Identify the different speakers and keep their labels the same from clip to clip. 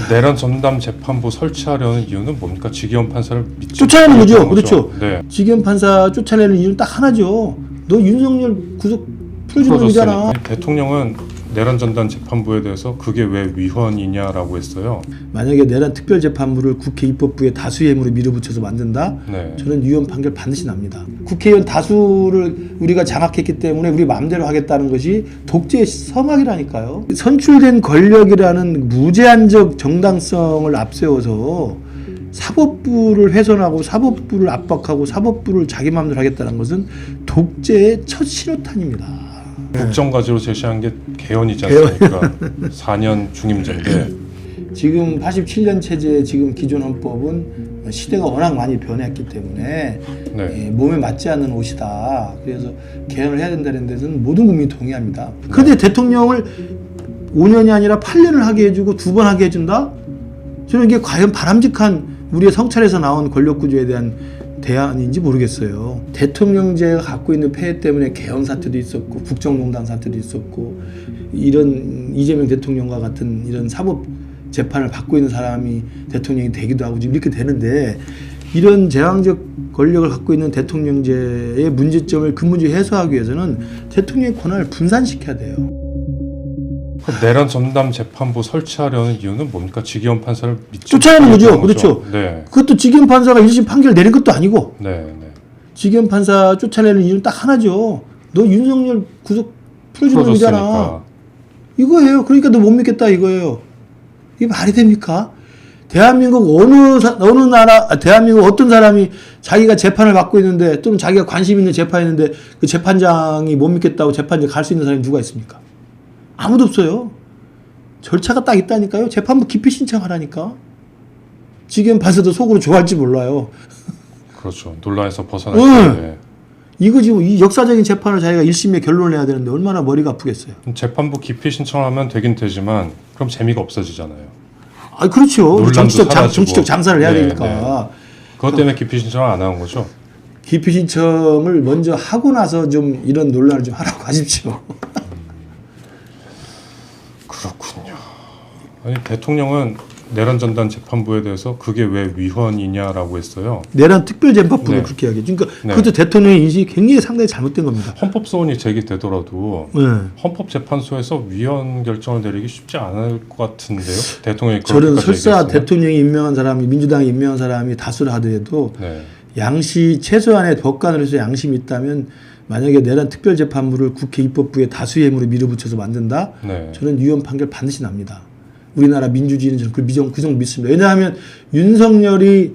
Speaker 1: 내란 전담 재판부 설치하려는 이유는 뭡니까? 지기현 판사를
Speaker 2: 쫓아내는 거죠. 그렇죠.
Speaker 1: 네.
Speaker 2: 지기현 판사 쫓아내는 이유는 딱 하나죠. 너 윤석열 구속 풀어주는 거잖아.
Speaker 1: 대통령은 내란 전담 재판부에 대해서 그게 왜 위헌이냐라고 했어요.
Speaker 2: 만약에 내란 특별재판부를 국회 입법부에 다수의 힘으로 밀어붙여서 만든다?
Speaker 1: 네.
Speaker 2: 저는 위헌 판결 반드시 납니다. 국회의원 다수를 우리가 장악했기 때문에 우리 마음대로 하겠다는 것이 독재의 서막이라니까요. 선출된 권력이라는 무제한적 정당성을 앞세워서 사법부를 훼손하고 사법부를 압박하고 사법부를 자기 마음대로 하겠다는 것은 독재의 첫 신호탄입니다.
Speaker 1: 국정과제로 제시한 게 개헌이지 않습니까? 4년 중임제인데
Speaker 2: 지금 87년 체제 지금 기존 헌법은 시대가 워낙 많이 변했기 때문에
Speaker 1: 네.
Speaker 2: 몸에 맞지 않는 옷이다. 그래서 개헌을 해야 된다는 데서는 모든 국민이 동의합니다. 그런데 대통령을 5년이 아니라 8년을 하게 해주고 2번 하게 해준다? 저는 이게 과연 바람직한 우리의 성찰에서 나온 권력구조에 대한 대안인지 모르겠어요. 대통령제가 갖고 있는 폐해 때문에 개헌 사태도 있었고 국정농단 사태도 있었고 이런 이재명 대통령과 같은 이런 사법 재판을 받고 있는 사람이 대통령이 되기도 하고 지금 이렇게 되는데 이런 제왕적 권력을 갖고 있는 대통령제의 문제점을 근본적으로 해소하기 위해서는 대통령의 권한을 분산시켜야 돼요.
Speaker 1: 내란 전담 재판부 설치하려는 이유는 뭡니까? 지기현 판사를
Speaker 2: 쫓아내는 거죠. 그렇죠.
Speaker 1: 네.
Speaker 2: 그것도 지기현 판사가 1심 판결 내린 것도 아니고
Speaker 1: 네. 네.
Speaker 2: 지기현 판사 쫓아내는 이유는 딱 하나죠. 너 윤석열 구속 풀어주는 거잖아. 이거예요. 그러니까 너 못 믿겠다 이거예요. 이게 말이 됩니까? 대한민국 어느 나라, 대한민국 어떤 사람이 자기가 재판을 받고 있는데 또는 자기가 관심 있는 재판인데 그 재판장이 못 믿겠다고 재판장 갈 수 있는 사람이 누가 있습니까? 아무도 없어요. 절차가 딱 있다니까요. 재판부 기피 신청하라니까. 지금 판사도 속으로 좋아할지 몰라요.
Speaker 1: 그렇죠. 논란에서 벗어날 때.
Speaker 2: 이거 지금 이 역사적인 재판을 자기가 1심에 결론을 내야 되는데 얼마나 머리가 아프겠어요.
Speaker 1: 재판부 기피 신청하면 되긴 되지만 그럼 재미가 없어지잖아요.
Speaker 2: 아, 그렇죠.
Speaker 1: 사라지고.
Speaker 2: 정치적 장사를 해야
Speaker 1: 네,
Speaker 2: 되니까.
Speaker 1: 네. 그것 때문에 기피 신청을 안 하는 거죠?
Speaker 2: 기피 신청을 먼저 하고 나서 좀 이런 논란을 좀 하라고 하십시오.
Speaker 1: 그렇군요. 아니 대통령은 내란 전담 재판부에 대해서 그게 왜 위헌이냐라고 했어요.
Speaker 2: 내란 특별재판부를
Speaker 1: 네.
Speaker 2: 그렇게 이야기해. 그러니까
Speaker 1: 네.
Speaker 2: 그것도 대통령의 인식이 굉장히 상당히 잘못된 겁니다.
Speaker 1: 헌법 소원이 제기되더라도
Speaker 2: 네.
Speaker 1: 헌법재판소에서 위헌 결정을 내리기 쉽지 않을 것 같은데요. 대통령이
Speaker 2: 저는
Speaker 1: 그렇게까지
Speaker 2: 설사
Speaker 1: 얘기했으면.
Speaker 2: 대통령이 임명한 사람이 민주당이 임명한 사람이 다수를 하더라도
Speaker 1: 네.
Speaker 2: 최소한의 법관으로서 양심이 있다면 만약에 내란 특별재판부를 국회 입법부에 다수의 힘으로 밀어붙여서 만든다?
Speaker 1: 네.
Speaker 2: 저는 위헌 판결 반드시 납니다. 우리나라 민주주의는 저는 그 정도 믿습니다. 왜냐하면 윤석열이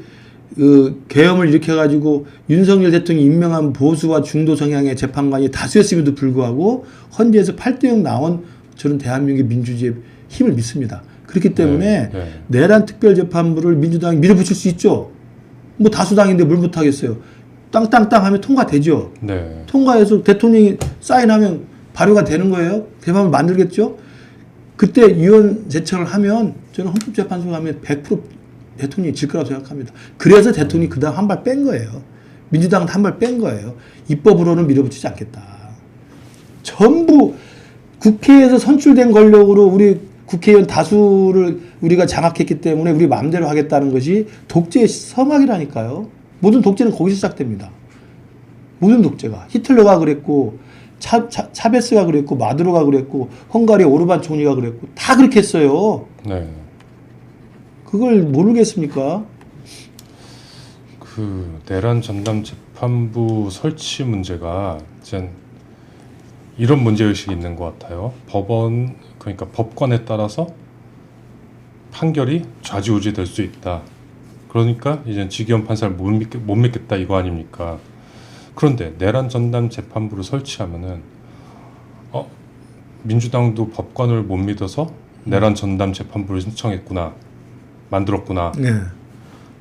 Speaker 2: 계엄을 일으켜가지고 윤석열 대통령이 임명한 보수와 중도 성향의 재판관이 다수였음에도 불구하고 헌재에서 8대0 나온 저는 대한민국의 민주주의의 힘을 믿습니다. 그렇기 때문에 내란 특별재판부를 민주당이 밀어붙일 수 있죠. 뭐 다수당인데 뭘 못하겠어요. 땅땅땅 하면 통과되죠.
Speaker 1: 네.
Speaker 2: 통과해서 대통령이 사인하면 발효가 되는 거예요. 재판을 만들겠죠. 그때 위헌 제청을 하면 저는 헌법재판소 가면 100% 대통령이 질 거라고 생각합니다. 그래서 대통령이 그 다음 한 발 뺀 거예요. 민주당은 한 발 뺀 거예요. 입법으로는 밀어붙이지 않겠다. 전부 국회에서 선출된 권력으로 우리 국회의원 다수를 우리가 장악했기 때문에 우리 마음대로 하겠다는 것이 독재의 서막이라니까요. 모든 독재는 거기서 시작됩니다. 모든 독재가. 히틀러가 그랬고 차베스가 그랬고 마두로가 그랬고 헝가리 오르반 총리가 그랬고 다 그렇게 했어요.
Speaker 1: 네.
Speaker 2: 그걸 모르겠습니까?
Speaker 1: 그 내란 전담 재판부 설치 문제가 이제 이런 문제 의식이 있는 것 같아요. 그러니까 법관에 따라서 판결이 좌지우지 될 수 있다. 그러니까 이제 지기현 판사를 못 믿겠다 이거 아닙니까? 그런데 내란 전담 재판부를 설치하면은 민주당도 법관을 못 믿어서 내란 전담 재판부를 신청했구나, 만들었구나.
Speaker 2: 네.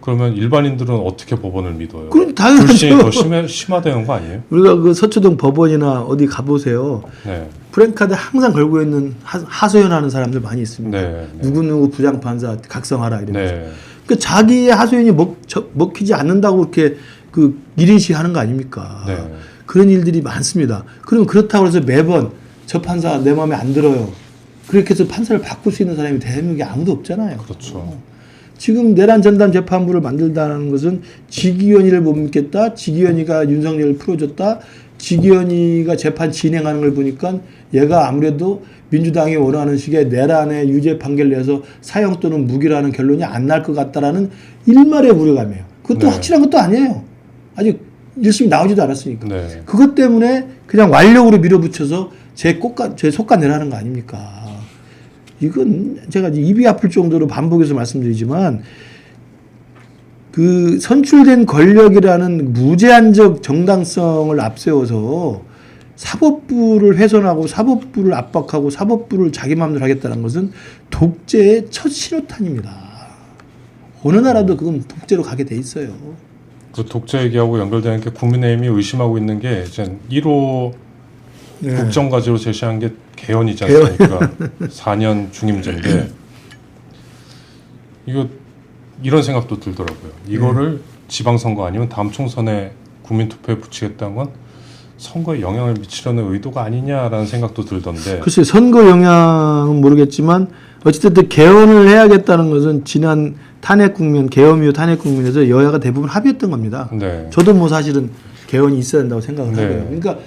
Speaker 1: 그러면 일반인들은 어떻게 법원을 믿어요?
Speaker 2: 그럼 당연하죠.
Speaker 1: 불신이 더 심화되는 거 아니에요?
Speaker 2: 우리가 그 서초동 법원이나 어디 가보세요.
Speaker 1: 네.
Speaker 2: 프랭카드 항상 걸고 있는 하소연하는 사람들 많이 있습니다.
Speaker 1: 네.
Speaker 2: 누구누구 부장판사 각성하라 이러면서.
Speaker 1: 네.
Speaker 2: 그러니까 자기의 하소연이 먹히지 않는다고 이렇게 그 1인시 하는 거 아닙니까?
Speaker 1: 네.
Speaker 2: 그런 일들이 많습니다. 그럼 그렇다고 해서 매번 저 판사 내 마음에 안 들어요. 그렇게 해서 판사를 바꿀 수 있는 사람이 대한민국에 아무도 없잖아요.
Speaker 1: 그렇죠.
Speaker 2: 지금 내란 전담 재판부를 만들다는 것은 지기현이를 못 믿겠다. 지기현이가 윤석열을 풀어줬다. 지기현이가 재판 진행하는 걸 보니까 얘가 아무래도 민주당이 원하는 식의 내란의 유죄 판결 내서 사형 또는 무기라는 결론이 안 날 것 같다라는 일말의 우려감이에요. 그것도
Speaker 1: 네.
Speaker 2: 확실한 것도 아니에요. 아직 1심이 나오지도 않았으니까.
Speaker 1: 네.
Speaker 2: 그것 때문에 그냥 완력으로 밀어붙여서 제 속가 내라는 거 아닙니까? 이건 제가 입이 아플 정도로 반복해서 말씀드리지만 그 선출된 권력이라는 무제한적 정당성을 앞세워서 사법부를 훼손하고 사법부를 압박하고 사법부를 자기 마음대로 하겠다는 것은 독재의 첫 신호탄입니다. 어느 나라도 그건 독재로 가게 돼 있어요.
Speaker 1: 그 독재 얘기하고 연결되는 게 국민의힘이 의심하고 있는 게 이제 1호
Speaker 2: 네.
Speaker 1: 국정과제로 제시한 게 개헌이지 않습니까? 4년 중임제인데 이런 생각도 들더라고요. 이거를 지방선거 아니면 다음 총선에 국민투표에 붙이겠다는 건 선거에 영향을 미치려는 의도가 아니냐라는 생각도 들던데.
Speaker 2: 글쎄 선거 영향은 모르겠지만 어쨌든 개헌을 해야겠다는 것은 지난 탄핵 국면, 계엄 이후 탄핵 국면에서 여야가 대부분 합의했던 겁니다.
Speaker 1: 네.
Speaker 2: 저도 뭐 사실은 개헌이 있어야 된다고 생각을
Speaker 1: 네.
Speaker 2: 하고요. 그러니까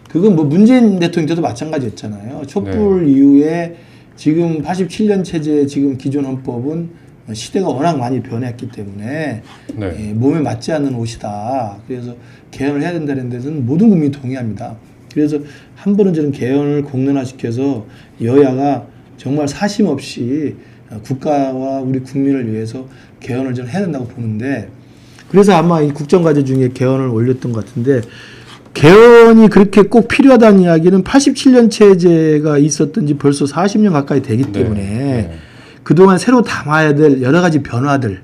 Speaker 2: 그건 뭐 문재인 대통령 때도 마찬가지였잖아요. 촛불 이후에 지금 87년 체제 지금 기존 헌법은 시대가 워낙 많이 변했기 때문에
Speaker 1: 네.
Speaker 2: 몸에 맞지 않는 옷이다. 그래서 개헌을 해야 된다는 데서는 모든 국민이 동의합니다. 그래서 한 번은 저는 개헌을 공론화시켜서 여야가 정말 사심 없이 국가와 우리 국민을 위해서 개헌을 저는 해야 된다고 보는데 그래서 아마 이 국정과제 중에 개헌을 올렸던 것 같은데 개헌이 그렇게 꼭 필요하다는 이야기는 87년 체제가 있었던 지 벌써 40년 가까이 되기 때문에
Speaker 1: 네.
Speaker 2: 그동안 새로 담아야 될 여러 가지 변화들,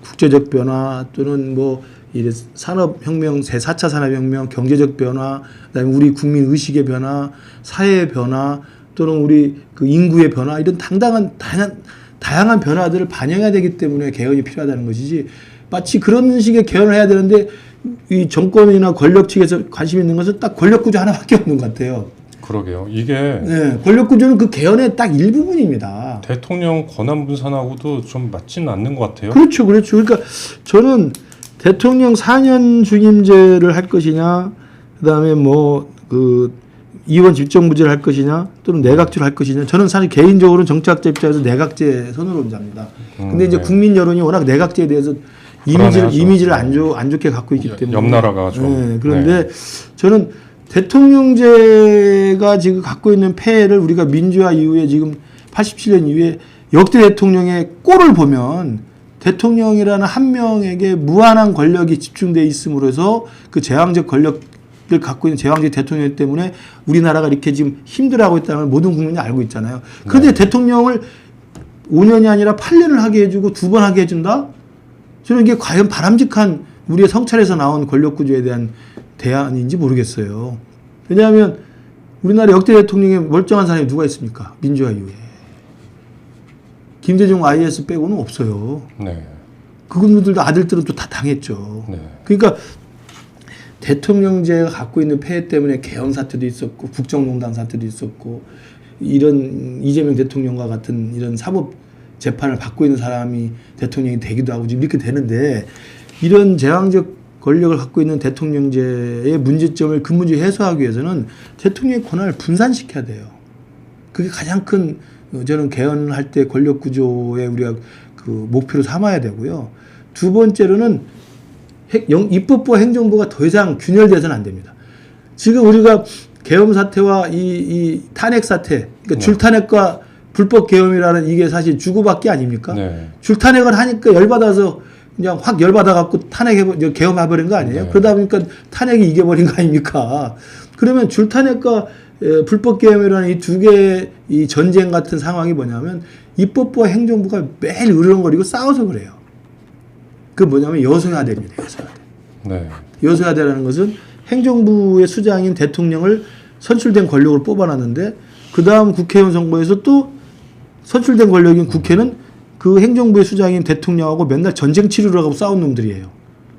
Speaker 2: 국제적 변화 또는 뭐 이래 산업혁명, 제4차 산업혁명, 경제적 변화, 그다음에 우리 국민 의식의 변화, 사회의 변화 또는 우리 그 인구의 변화 이런 다양한 변화들을 반영해야 되기 때문에 개헌이 필요하다는 것이지 마치 그런 식의 개헌을 해야 되는데 이 정권이나 권력 측에서 관심 있는 것은 딱 권력 구조 하나밖에 없는 것 같아요.
Speaker 1: 그러게요. 이게
Speaker 2: 네, 권력 구조는 그 개헌의 딱 일부분입니다.
Speaker 1: 대통령 권한 분산하고도 좀 맞지는 않는 것 같아요.
Speaker 2: 그렇죠, 그렇죠. 그러니까 저는 대통령 4년 중임제를 할 것이냐, 그다음에 뭐 그 이원 집정부제를 할 것이냐, 또는 내각제를 할 것이냐. 저는 사실 개인적으로는 정치학자 입장에서 내각제 선호론자입니다. 근데 이제
Speaker 1: 네.
Speaker 2: 국민 여론이 워낙 내각제에 대해서
Speaker 1: 불안해하죠.
Speaker 2: 이미지를 안 좋게 갖고 있기 때문에.
Speaker 1: 옆 나라가 좀.
Speaker 2: 네, 그런데 저는 대통령제가 지금 갖고 있는 폐해를 우리가 민주화 이후에 지금 87년 이후에 역대 대통령의 꼴을 보면 대통령이라는 한 명에게 무한한 권력이 집중되어 있음으로 해서 그 제왕적 권력을 갖고 있는 제왕적 대통령 때문에 우리나라가 이렇게 지금 힘들어하고 있다는 걸 모든 국민이 알고 있잖아요. 그런데 대통령을 5년이 아니라 8년을 하게 해주고 2번 하게 해준다? 저는 이게 과연 바람직한 우리의 성찰에서 나온 권력 구조에 대한 대안인지 모르겠어요. 왜냐하면 우리나라 역대 대통령에 멀쩡한 사람이 누가 있습니까? 민주화 이후에. 김대중 IS 빼고는 없어요.
Speaker 1: 네.
Speaker 2: 그분들도 아들들은 또 다 당했죠.
Speaker 1: 네.
Speaker 2: 그러니까 대통령제가 갖고 있는 폐해 때문에 개헌 사태도 있었고 국정농단 사태도 있었고 이런 이재명 대통령과 같은 이런 사법 재판을 받고 있는 사람이 대통령이 되기도 하고 지금 이렇게 되는데 이런 제왕적 권력을 갖고 있는 대통령제의 문제점을 근본적으로 해소하기 위해서는 대통령의 권한을 분산시켜야 돼요. 그게 가장 큰 저는 개헌할 때 권력 구조에 우리가 그 목표로 삼아야 되고요. 두 번째로는 입법부와 행정부가 더 이상 균열돼서는 안 됩니다. 지금 우리가 계엄 사태와 이 탄핵 사태, 그러니까 줄탄핵과 불법 계엄이라는 이게 사실 주고받기 아닙니까?
Speaker 1: 네.
Speaker 2: 줄탄핵을 하니까 열받아서 그냥 확 열받아갖고 계엄해버린 거 아니에요?
Speaker 1: 네.
Speaker 2: 그러다 보니까 탄핵이 이겨버린 거 아닙니까? 그러면 줄탄핵과 불법 계엄이라는 이 두 개의 이 전쟁 같은 상황이 뭐냐면 입법부와 행정부가 매일 으르렁거리고 싸워서 그래요. 그 뭐냐면 여소야대입니다. 여소야대.
Speaker 1: 네.
Speaker 2: 여소야대라는 것은 행정부의 수장인 대통령을 선출된 권력을 뽑아놨는데 그 다음 국회의원 선거에서 또 선출된 권력인 국회는 그 행정부의 수장인 대통령하고 맨날 전쟁 치르러 가고 싸운 놈들이에요.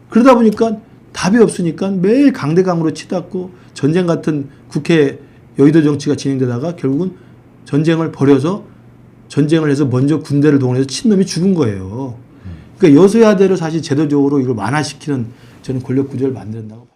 Speaker 2: 그러다 보니까 답이 없으니까 매일 강대강으로 치닫고 전쟁 같은 국회 여의도 정치가 진행되다가 결국은 전쟁을 벌여서 전쟁을 해서 먼저 군대를 동원해서 친놈이 죽은 거예요. 그러니까 여소야대로 사실 제도적으로 이걸 완화시키는 저는 권력 구조를 만든다고.